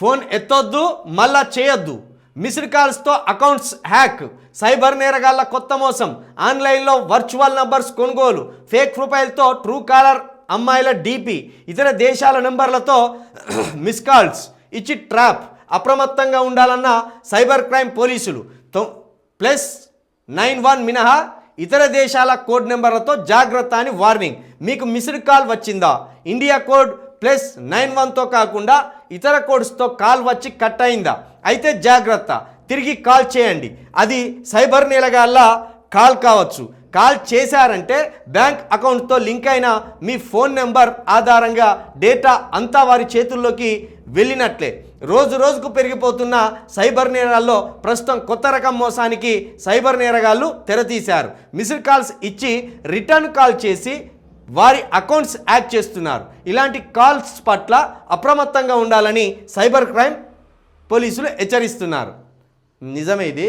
Phone ఎత్తొద్దు, మళ్ళా చేయొద్దు. Missed కాల్స్తో accounts hack, cyber నేరగాళ్ల కొత్త మోసం, ఆన్లైన్లో వర్చువల్ నంబర్స్ కొనుగోలు, ఫేక్ ప్రొఫైల్తో ట్రూ కాలర్ అమ్మాయిల డీపీ, ఇతర దేశాల నెంబర్లతో మిస్ కాల్స్ ఇచ్చి ట్రాప్. అప్రమత్తంగా ఉండాలన్న సైబర్ క్రైమ్ పోలీసులు. +91 మినహా ఇతర దేశాల కోడ్ నెంబర్లతో జాగ్రత్త అని వార్నింగ్. మీకు మిస్డ్ కాల్ వచ్చిందా? ఇండియా కోడ్ +91తో కాకుండా ఇతర కోడ్స్తో కాల్ వచ్చి కట్ అయిందా? అయితే జాగ్రత్త, తిరిగి కాల్ చేయండి. అది సైబర్ నేరగాళ్ల కాల్ కావచ్చు. కాల్ చేశారంటే బ్యాంక్ అకౌంట్తో లింక్ అయిన మీ ఫోన్ నెంబర్ ఆధారంగా డేటా అంతా వారి చేతుల్లోకి వెళ్ళినట్లే. రోజు రోజుకు పెరిగిపోతున్న సైబర్ నేరాల్లో ప్రస్తుతం కొత్త రకం మోసానికి సైబర్ నేరగాళ్లు తెరతీశారు. మిస్డ్ కాల్స్ ఇచ్చి రిటర్న్ కాల్ చేసి వారి అకౌంట్స్ హ్యాక్ చేస్తున్నారు. ఇలాంటి కాల్స్ పట్ల అప్రమత్తంగా ఉండాలని సైబర్ క్రైమ్ పోలీసులు హెచ్చరిస్తున్నారు. నిజమే, ఇది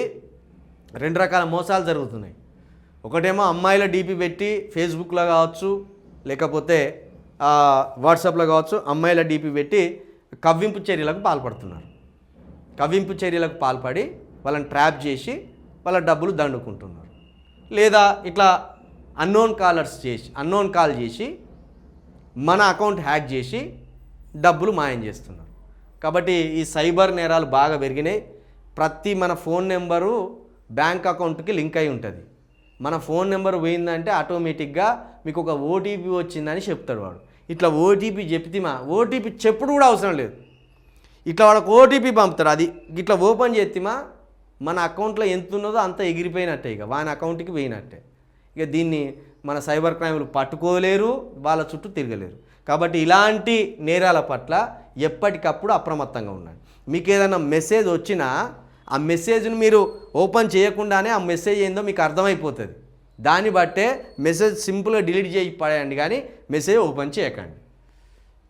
2 రకాల మోసాలు జరుగుతున్నాయి. ఒకటేమో అమ్మాయిల డీపీ పెట్టి ఫేస్బుక్లో కావచ్చు, లేకపోతే వాట్సాప్లో కావచ్చు, అమ్మాయిల డీపీ పెట్టి కవ్వింపు చర్యలకు పాల్పడుతున్నారు. కవ్వింపు చర్యలకు పాల్పడి వాళ్ళని ట్రాప్ చేసి వాళ్ళ డబ్బులు దండుకుంటున్నారు. లేదా ఇట్లా అన్నోన్ కాల్ చేసి మన అకౌంట్ హ్యాక్ చేసి డబ్బులు మాయం చేస్తున్నారు. కాబట్టి ఈ సైబర్ నేరాలు బాగా పెరిగినాయి. మన ఫోన్ నెంబరు బ్యాంక్ అకౌంట్కి లింక్ అయి ఉంటుంది. మన ఫోన్ నెంబర్ పోయిందంటే ఆటోమేటిక్గా మీకు ఒక ఓటీపీ వచ్చిందని చెప్తాడు వాడు. ఇట్లా ఓటీపీ చెప్తేమా, ఓటీపీ చెప్పుడు కూడా అవసరం లేదు. ఇట్లా వాడికి ఓటీపీ పంపుతారు. అది ఇట్లా ఓపెన్ చేస్తేమా మన అకౌంట్లో ఎంత ఉన్నదో అంత ఎగిరిపోయినట్టే, ఇక వాని అకౌంట్కి పోయినట్టే. ఇక దీన్ని మన సైబర్ క్రైమ్లు పట్టుకోలేరు, వాళ్ళ చుట్టూ తిరగలేరు. కాబట్టి ఇలాంటి నేరాల పట్ల ఎప్పటికప్పుడు అప్రమత్తంగా ఉండండి. మీకు ఏదైనా మెసేజ్ వచ్చినా ఆ మెసేజ్ను మీరు ఓపెన్ చేయకుండానే ఆ మెసేజ్ ఏందో మీకు అర్థమైపోతుంది. దాన్ని బట్టే మెసేజ్ సింపుల్గా డిలీట్ చేసి పడేయండి, కానీ మెసేజ్ ఓపెన్ చేయకండి.